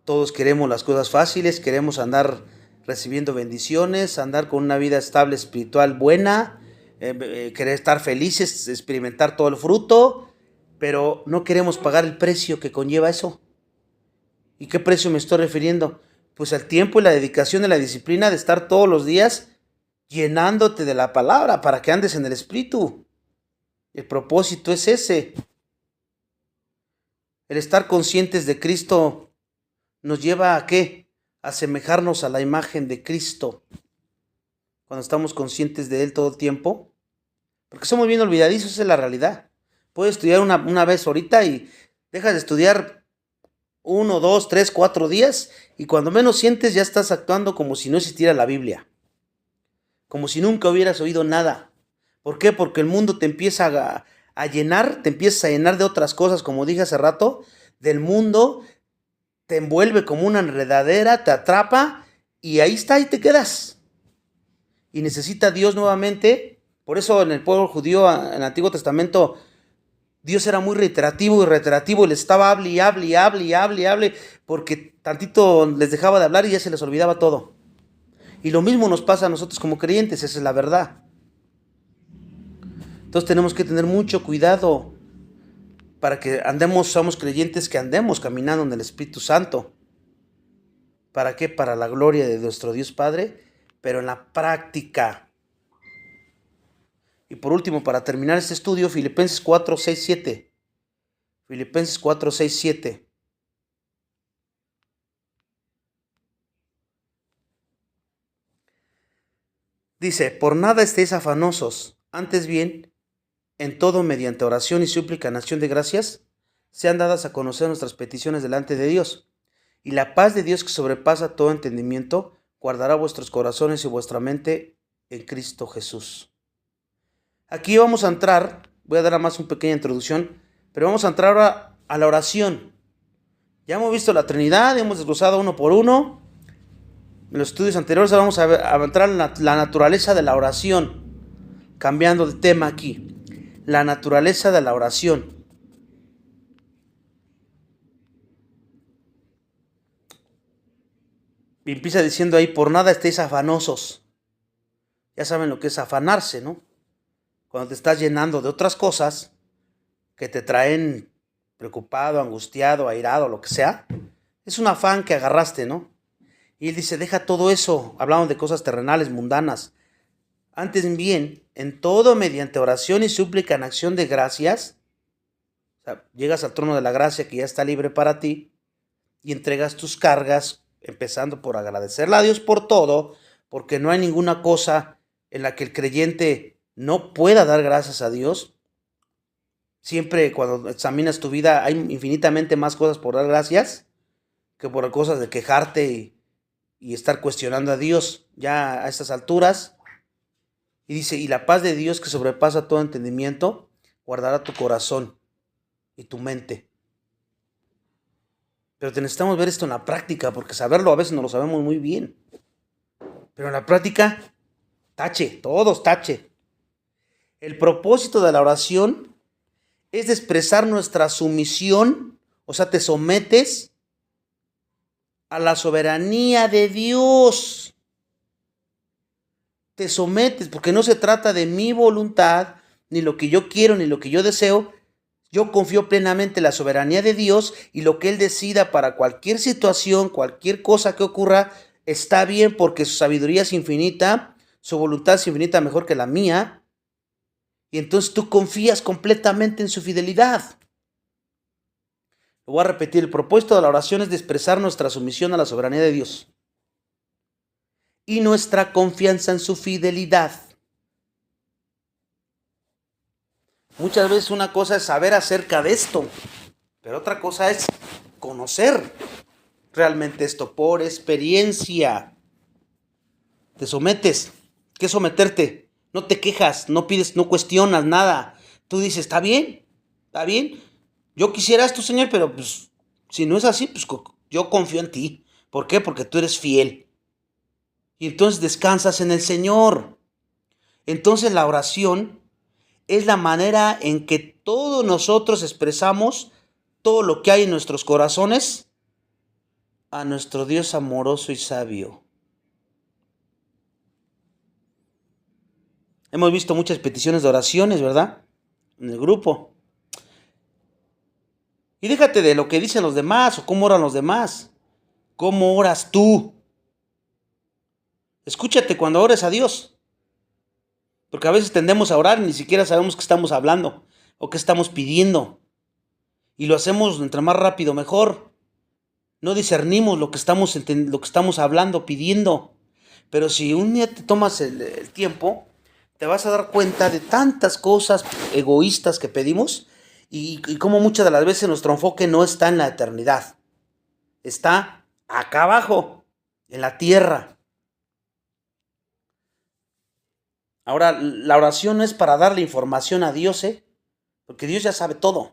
todos queremos las cosas fáciles, queremos andar recibiendo bendiciones, andar con una vida estable espiritual buena, querer estar felices, experimentar todo el fruto, pero no queremos pagar el precio que conlleva eso. ¿Y qué precio me estoy refiriendo? Pues al tiempo y la dedicación y la disciplina de estar todos los días llenándote de la palabra para que andes en el Espíritu. El propósito es ese. El estar conscientes de Cristo nos lleva ¿a qué? A asemejarnos a la imagen de Cristo. Cuando estamos conscientes de Él todo el tiempo. Porque somos bien olvidadizos, esa es la realidad. Puedes estudiar una vez ahorita y dejas de estudiar 1, 2, 3, 4 días y cuando menos sientes ya estás actuando como si no existiera la Biblia. Como si nunca hubieras oído nada. ¿Por qué? Porque el mundo te empieza a llenar, te empiezas a llenar de otras cosas, como dije hace rato, del mundo, te envuelve como una enredadera, te atrapa y ahí está y te quedas. Y necesita Dios nuevamente. Por eso en el pueblo judío, en el Antiguo Testamento, Dios era muy reiterativo y les estaba hable, porque tantito les dejaba de hablar y ya se les olvidaba todo. Y lo mismo nos pasa a nosotros como creyentes, esa es la verdad. Entonces tenemos que tener mucho cuidado para que somos creyentes que andemos caminando en el Espíritu Santo. ¿Para qué? Para la gloria de nuestro Dios Padre, pero en la práctica. Y por último, para terminar este estudio, Filipenses 4, 6, 7. Filipenses 4, 6, 7. Dice, por nada estéis afanosos, antes bien, en todo mediante oración y súplica en acción de gracias, sean dadas a conocer nuestras peticiones delante de Dios. Y la paz de Dios que sobrepasa todo entendimiento, guardará vuestros corazones y vuestra mente en Cristo Jesús. Aquí vamos a entrar, voy a dar más una pequeña introducción, pero vamos a entrar ahora a la oración. Ya hemos visto la Trinidad, hemos desglosado uno por uno. En los estudios anteriores vamos a entrar en la naturaleza de la oración. Cambiando de tema aquí. La naturaleza de la oración. Y empieza diciendo ahí, por nada estéis afanosos. Ya saben lo que es afanarse, ¿no? Cuando te estás llenando de otras cosas que te traen preocupado, angustiado, airado, lo que sea. Es un afán que agarraste, ¿no? Y él dice, deja todo eso, hablamos de cosas terrenales, mundanas. Antes bien, en todo mediante oración y súplica en acción de gracias, o sea, llegas al trono de la gracia que ya está libre para ti y entregas tus cargas, empezando por agradecerle a Dios por todo, porque no hay ninguna cosa en la que el creyente no pueda dar gracias a Dios. Siempre cuando examinas tu vida hay infinitamente más cosas por dar gracias que por cosas de quejarte y estar cuestionando a Dios ya a estas alturas. Y dice, y la paz de Dios que sobrepasa todo entendimiento, guardará tu corazón y tu mente. Pero necesitamos ver esto en la práctica, porque saberlo a veces no lo sabemos muy bien. Pero en la práctica, tache, todos tache. El propósito de la oración es de expresar nuestra sumisión, o sea, te sometes a la soberanía de Dios. Te sometes, porque no se trata de mi voluntad, ni lo que yo quiero, ni lo que yo deseo. Yo confío plenamente en la soberanía de Dios y lo que Él decida para cualquier situación, cualquier cosa que ocurra, está bien porque su sabiduría es infinita, su voluntad es infinita mejor que la mía. Y entonces tú confías completamente en su fidelidad. Lo voy a repetir, el propósito de la oración es de expresar nuestra sumisión a la soberanía de Dios y nuestra confianza en su fidelidad. Muchas veces una cosa es saber acerca de esto, pero otra cosa es conocer realmente esto por experiencia. Te sometes. ¿Qué someterte? No te quejas, no pides, no cuestionas nada. Tú dices, está bien. Yo quisiera esto, Señor, pero pues si no es así, pues yo confío en ti. ¿Por qué? Porque tú eres fiel. Y entonces descansas en el Señor. Entonces la oración es la manera en que todos nosotros expresamos todo lo que hay en nuestros corazones a nuestro Dios amoroso y sabio. Hemos visto muchas peticiones de oraciones, ¿verdad? En el grupo. Y déjate de lo que dicen los demás o cómo oran los demás. ¿Cómo oras tú? Escúchate cuando ores a Dios. Porque a veces tendemos a orar y ni siquiera sabemos qué estamos hablando o qué estamos pidiendo. Y lo hacemos entre más rápido mejor. No discernimos lo que estamos hablando, pidiendo. Pero si un día te tomas el tiempo, te vas a dar cuenta de tantas cosas egoístas que pedimos y cómo muchas de las veces nuestro enfoque no está en la eternidad. Está acá abajo, en la tierra. Ahora, la oración no es para darle información a Dios, porque Dios ya sabe todo.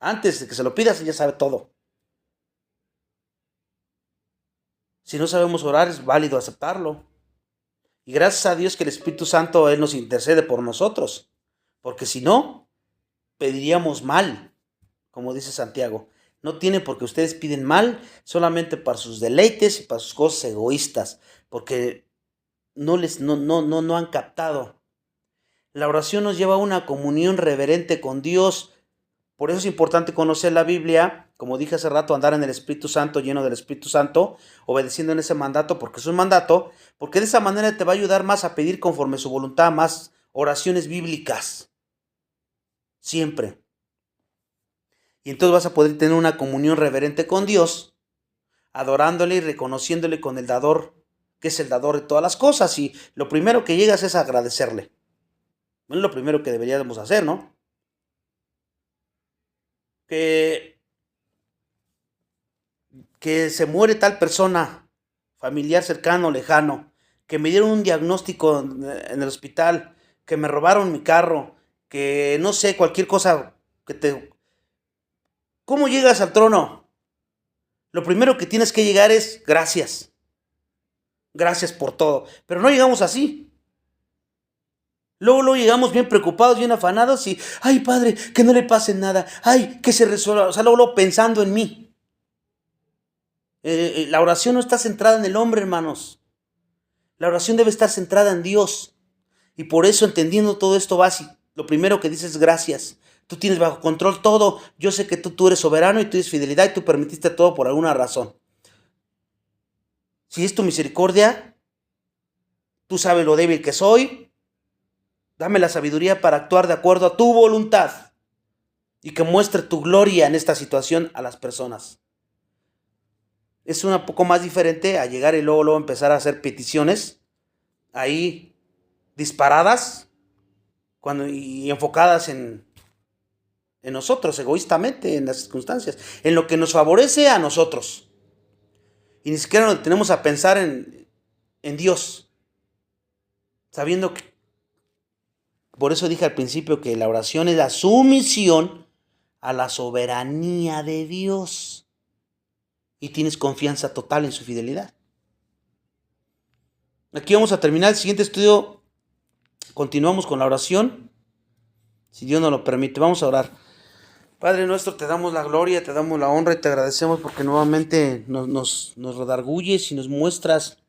Antes de que se lo pidas, Él ya sabe todo. Si no sabemos orar, es válido aceptarlo. Y gracias a Dios que el Espíritu Santo, Él nos intercede por nosotros. Porque si no, pediríamos mal, como dice Santiago. No tiene porque ustedes piden mal solamente para sus deleites y para sus cosas egoístas. Porque no han captado. La oración nos lleva a una comunión reverente con Dios. Por eso es importante conocer la Biblia, como dije hace rato, andar en el Espíritu Santo, lleno del Espíritu Santo, obedeciendo en ese mandato, porque es un mandato, porque de esa manera te va a ayudar más a pedir conforme su voluntad, más oraciones bíblicas. Siempre. Y entonces vas a poder tener una comunión reverente con Dios, adorándole y reconociéndole con el dador, que es el dador de todas las cosas. Y lo primero que llegas es agradecerle. Es lo primero que deberíamos hacer, ¿no? Que se muere tal persona, familiar cercano, lejano, que me dieron un diagnóstico en el hospital, que me robaron mi carro, que no sé, cualquier cosa que te... ¿Cómo llegas al trono? Lo primero que tienes que llegar es gracias. Gracias por todo. Pero no llegamos así. Luego llegamos bien preocupados, bien afanados y, ay Padre, que no le pase nada. Ay, que se resuelva. O sea, luego pensando en mí. La oración no está centrada en el hombre, hermanos. La oración debe estar centrada en Dios. Y por eso, entendiendo todo esto básico, lo primero que dices es gracias. Tú tienes bajo control todo. Yo sé que tú eres soberano y tú tienes fidelidad y tú permitiste todo por alguna razón. Si es tu misericordia, tú sabes lo débil que soy. Dame la sabiduría para actuar de acuerdo a tu voluntad y que muestre tu gloria en esta situación a las personas. Es un poco más diferente a llegar y luego empezar a hacer peticiones ahí disparadas y enfocadas en nosotros, egoístamente, en las circunstancias, en lo que nos favorece a nosotros. Y ni siquiera nos detenemos a pensar en Dios, sabiendo que, por eso dije al principio que la oración es la sumisión a la soberanía de Dios. Y tienes confianza total en su fidelidad. Aquí vamos a terminar el siguiente estudio. Continuamos con la oración, si Dios nos lo permite. Vamos a orar. Padre nuestro, te damos la gloria, te damos la honra y te agradecemos porque nuevamente nos redarguyes y nos muestras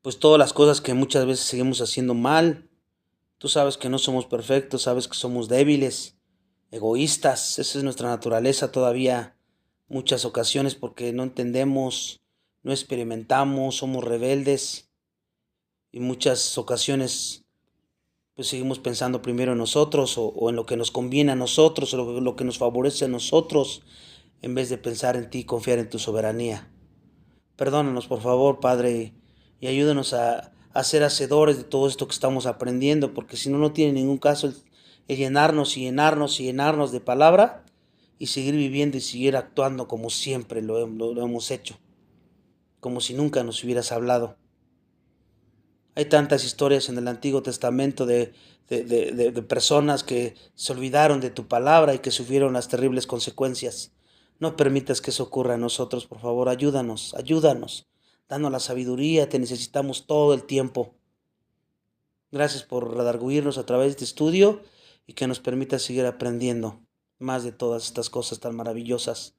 pues todas las cosas que muchas veces seguimos haciendo mal. Tú sabes que no somos perfectos, sabes que somos débiles, egoístas. Esa es nuestra naturaleza todavía muchas ocasiones porque no entendemos, no experimentamos, somos rebeldes y muchas ocasiones pues seguimos pensando primero en nosotros o en lo que nos conviene a nosotros o lo que nos favorece a nosotros en vez de pensar en ti y confiar en tu soberanía. Perdónanos por favor, Padre, y ayúdanos a ser hacedores de todo esto que estamos aprendiendo, porque si no, no tiene ningún caso el llenarnos y llenarnos y llenarnos de palabra y seguir viviendo y seguir actuando como siempre lo hemos hecho, como si nunca nos hubieras hablado. Hay tantas historias en el Antiguo Testamento de personas que se olvidaron de tu palabra y que sufrieron las terribles consecuencias. No permitas que eso ocurra a nosotros, por favor, ayúdanos, danos la sabiduría, te necesitamos todo el tiempo. Gracias por redarguirnos a través de este estudio y que nos permita seguir aprendiendo. más de todas estas cosas tan maravillosas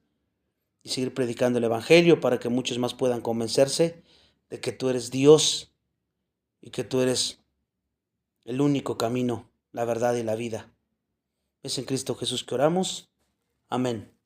y seguir predicando el Evangelio para que muchos más puedan convencerse de que tú eres Dios y que tú eres el único camino, la verdad y la vida. Es en Cristo Jesús que oramos. Amén.